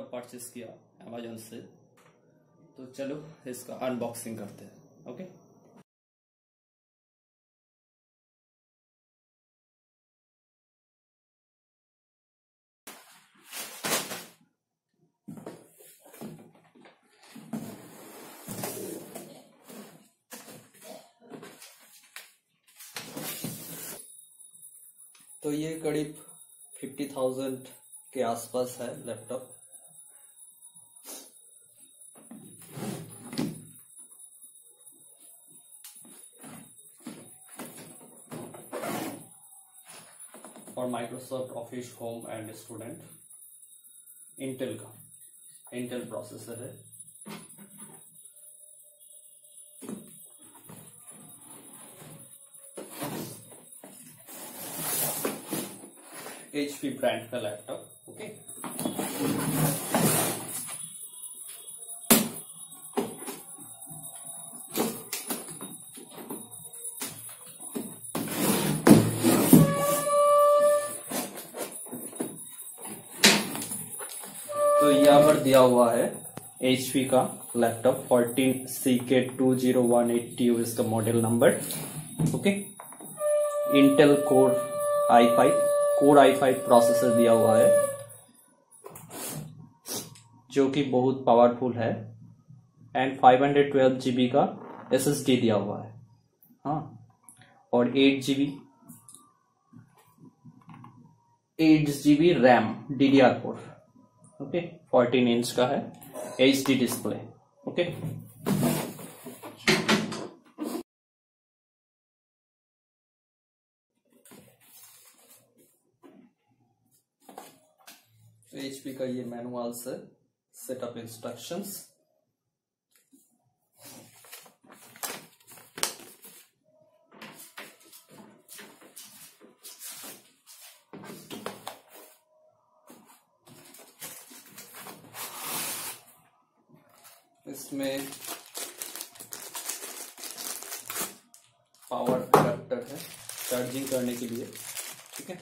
Laptop purchase किया Amazon से, तो चलो इसका अनबॉक्सिंग करते हैं। ओके, तो ये करीब 50,000 के आसपास है लैपटॉप। और Microsoft office home and student, Intel का, इंटेल प्रोसेसर है। HP ब्रांड का लैपटॉप। ओके, तो यहाँ पर दिया हुआ है HP का लैपटॉप 14CK20180 इसका model number. Okay, Intel core i5 processor दिया हुआ है, जो कि बहुत पावरफुल है, एंड 512 GB का SSD दिया हुआ है। हाँ, और 8 GB RAM DDR4। Okay, 14 inch का है, HD डिस्प्ले। ओके, तो HP का ये मैनुअल से सेटअप इंस्ट्रक्शंस। इसमें पावर अडेप्टर है चार्जिंग करने के लिए। ठीक है,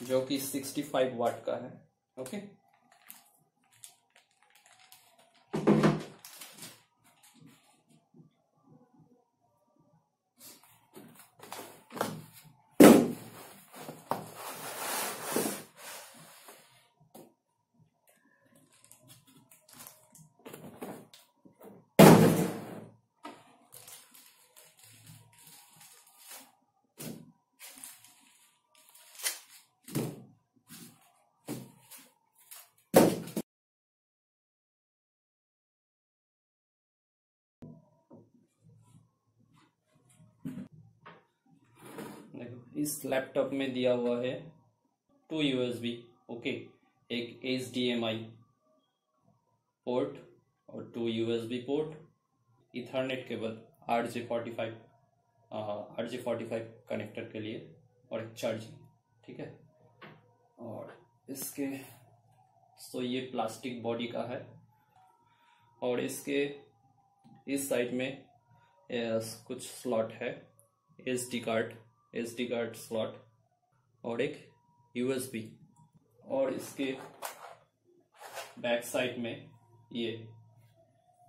जो कि 65 वाट का है। ओके, इस लैपटॉप में दिया हुआ है 2 USB। ओके, एक HDMI पोर्ट और 2 USB port, Ethernet cable RJ45 connector के लिए, और एक चार्जिंग। ठीक है, और इसके तो ये प्लास्टिक बॉडी का है, और इसके इस साइड में कुछ स्लॉट है, SD कार्ड स्लॉट, और एक USB, और इसके बैक साइड में ये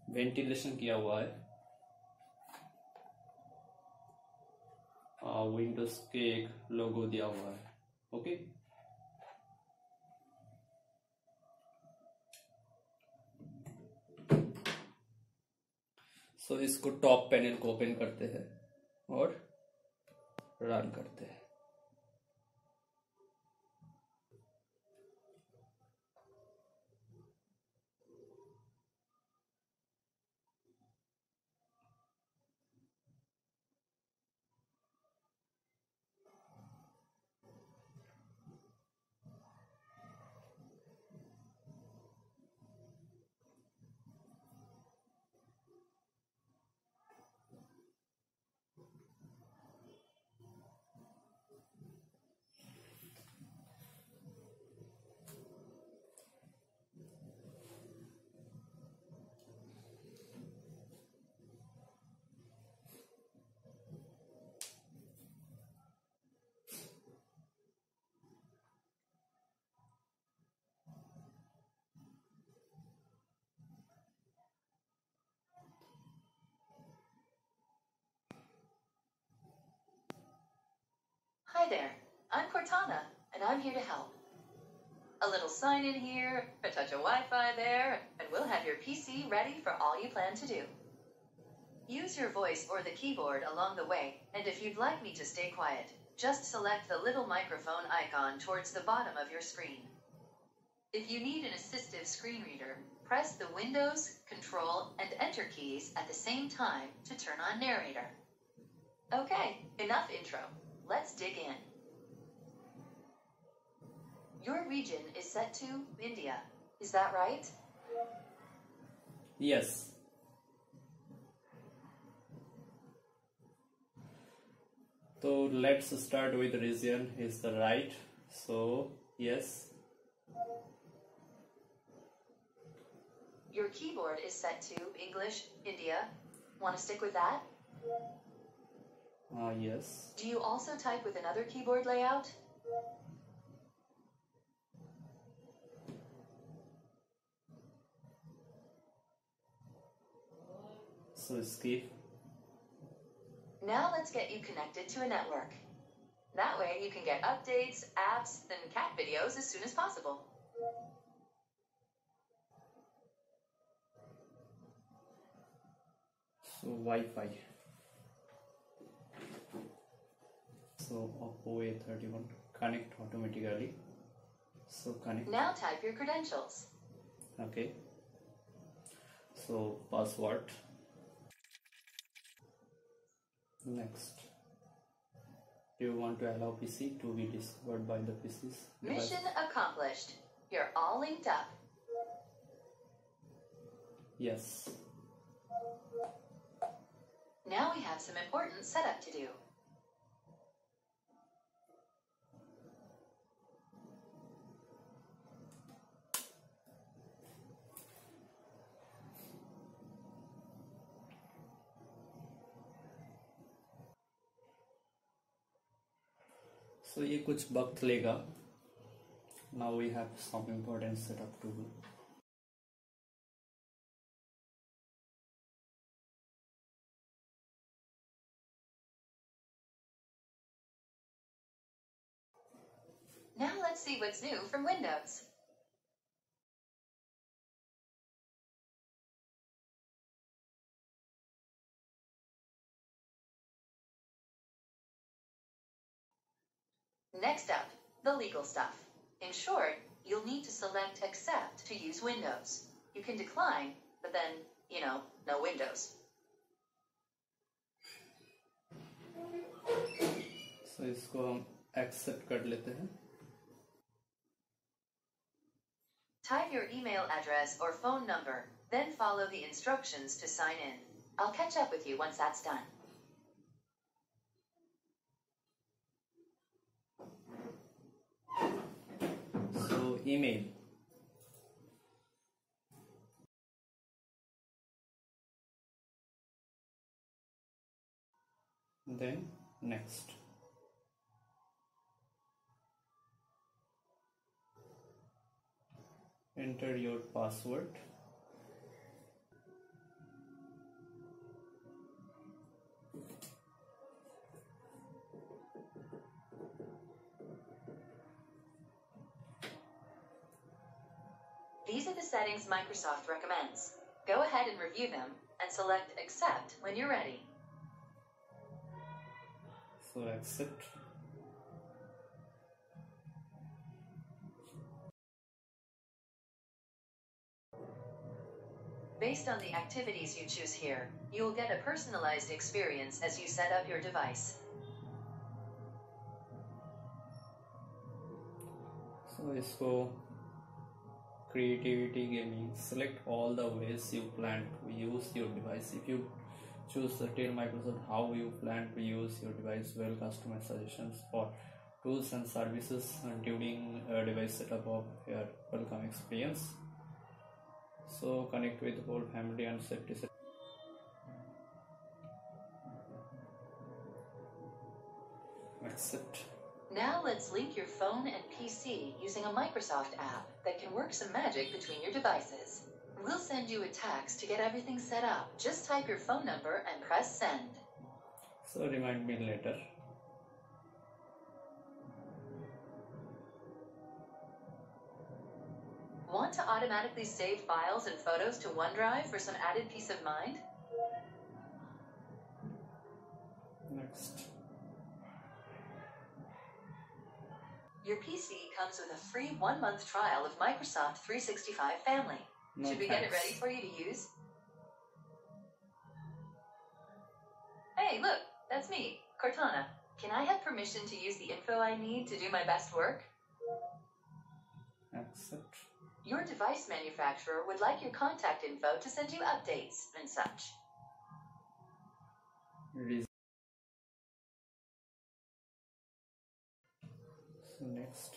वेंटिलेशन किया हुआ है, विंडोज के एक लोगो दिया हुआ है। ओके, सो इसको टॉप पैनल को ओपन करते हैं और रन करते हैं। there, I'm Cortana, and I'm here to help. A little sign in here, a touch of Wi-Fi there, and we'll have your PC ready for all you plan to do. Use your voice or the keyboard along the way, and if you'd like me to stay quiet, just select the little microphone icon towards the bottom of your screen. If you need an assistive screen reader, press the Windows, Control, and Enter keys at the same time to turn on narrator. Okay, enough intro. Let's dig in. Your region is set to India. Is that right? Yes. So let's start with region is the right. So yes. Your keyboard is set to English, India. Want to stick with that? Yes. Do you also type with another keyboard layout? So skip. Now let's get you connected to a network. That way you can get updates, apps, and cat videos as soon as possible. So Wi-Fi. So Oppo A31 connect automatically. So connect. Now type your credentials. Okay. So password. Next. Do you want to allow PC to be discovered by the PCs? Mission accomplished. You're all linked up. Yes. Now we have some important setup to do. So ये कुछ वक्त लेगा. Now we have some important setup to do. Now let's see what's new from Windows. Next up, the legal stuff. In short, you'll need to select Accept to use Windows. You can decline, but then, no Windows. So इसको हम accept कर लेते हैं. Type your email address or phone number, then follow the instructions to sign in. I'll catch up with you once that's done. So email. Then next. Enter your password. These are the settings Microsoft recommends. Go ahead and review them and select Accept when you're ready. So accept. Based on the activities you choose here, you will get a personalized experience as you set up your device. So इसको creativity gaming, select all the ways you plan to use your device. If you choose tell Microsoft how you plan to use your device, well, customer suggestions for tools and services during device setup of your welcome experience. So connect with whole family and safety. Accept. Now let's link your phone and PC using a Microsoft app that can work some magic between your devices. We'll send you a text to get everything set up. Just type your phone number and press send. So remind me later. Want to automatically save files and photos to OneDrive for some added peace of mind? Next. Your PC comes with a free 1-month trial of Microsoft 365 Family. No, Should we get it thanks. ready for you to use? Hey, look, that's me, Cortana. Can I have permission to use the info I need to do my best work? Accept. Your device manufacturer would like your contact info to send you updates and such. So next.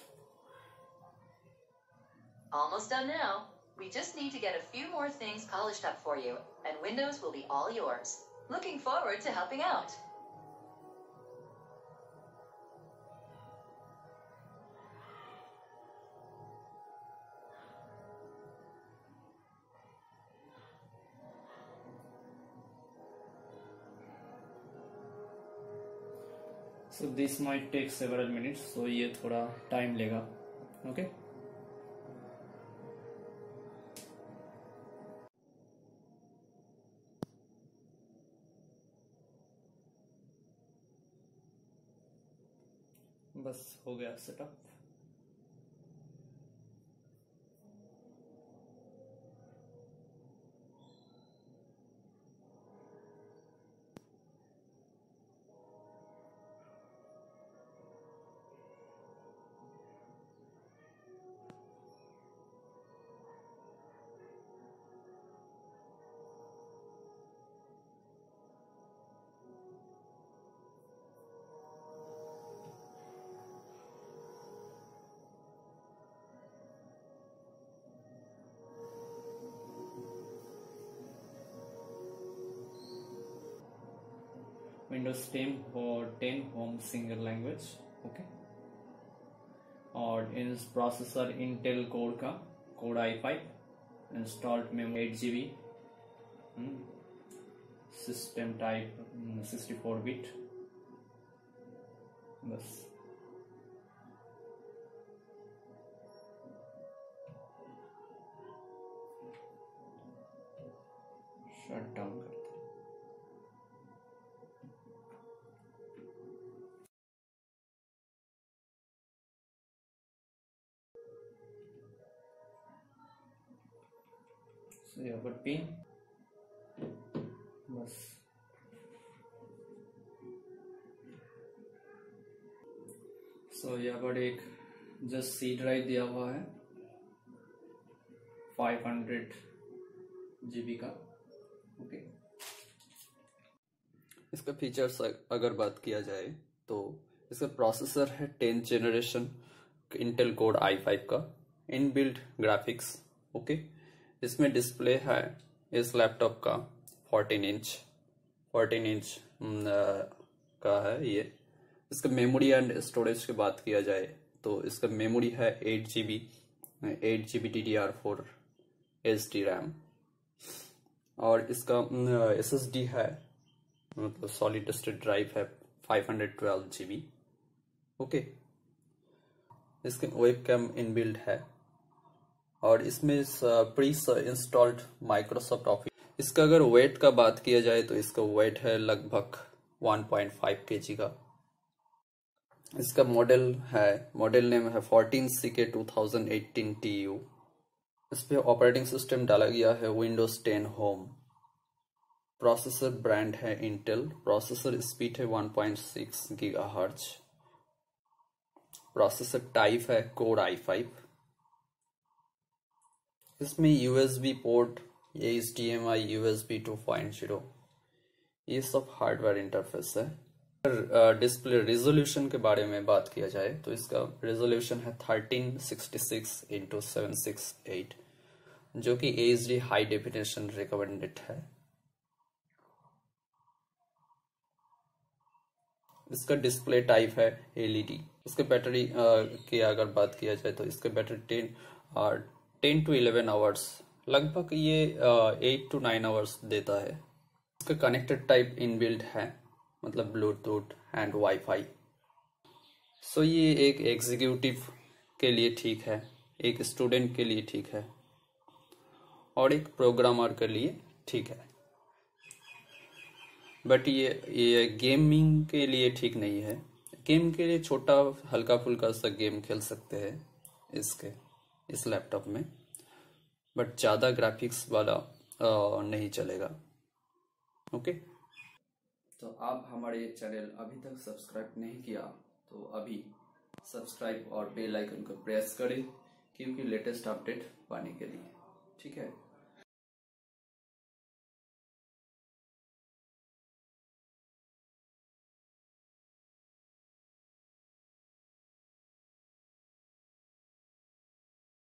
Almost done now. We just need to get a few more things polished up for you, and Windows will be all yours. Looking forward to helping out. So this might take several minutes, so ये थोड़ा time लेगा. Okay. बस हो गया setup. Windows 10 or 10 home single language. Okay. और इस processor Intel code का code i5, installed memory 8 GB, system type 64 bit. बस शट डाउन करते. So यहाँ पर पिन बस. So यहाँ पर एक जस्ट सी ड्राइव दिया हुआ है 500 GB का. ओके. इसका फीचर्स अगर बात किया जाए तो इसका प्रोसेसर है 10th generation Intel code i5 का, इनबिल्ट ग्राफिक्स. ओके. इसमें डिस्प्ले है इस लैपटॉप का 14 इंच का है ये. इसका मेमोरी एंड स्टोरेज की बात किया जाए तो इसका मेमोरी है 8 GB DDR4 SD रैम, और इसका SSD है मतलब सॉलिड स्टेट ड्राइव है 512 GB. ओके. इसके वेबकैम इनबिल्ट है, और इसमें प्री इंस्टॉल्ड माइक्रोसॉफ्ट ऑफिस. इसका अगर वेट का बात किया जाए तो इसका वेट है लगभग 1.5 kg का. इसका मॉडल नेम है 14CK 2018 TU. इस पे ऑपरेटिंग सिस्टम डाला गया है विंडोज 10 होम. प्रोसेसर ब्रांड है इंटेल. प्रोसेसर स्पीड है 1.6 GHz. प्रोसेसर टाइप है कोर i5. इसमें USB पोर्ट, HDMI, USB 2.0 ये सब हार्डवेयर इंटरफेस है. डिस्प्ले रेजोल्यूशन के बारे में बात किया जाए तो इसका रेजोल्यूशन है 1366x768, जो कि HD हाई डेफिनेशन रिकमेंडेड है. इसका डिस्प्ले टाइप है LED. इसके बैटरी की अगर बात किया जाए तो इसका बैटरी 10 to 11 आवर्स, लगभग ये 8 to 9 आवर्स देता है. इसका कनेक्टेड टाइप इनबिल्ट है, मतलब ब्लूटूथ एंड वाईफाई. सो ये एक एग्जीक्यूटिव के लिए ठीक है, एक स्टूडेंट के लिए ठीक है और एक प्रोग्रामर के लिए ठीक है, बट ये गेमिंग के लिए ठीक नहीं है। गेम के लिए छोटा हल्का फुल्का सा गेम खेल सकते हैं इस लैपटॉप में, बट ज़्यादा ग्राफिक्स वाला नहीं चलेगा। ओके, तो आप हमारे ये चैनल अभी तक सब्सक्राइब नहीं किया तो अभी सब्सक्राइब और बेल आइकन को प्रेस करें क्योंकि लेटेस्ट अपडेट पाने के लिए। ठीक है।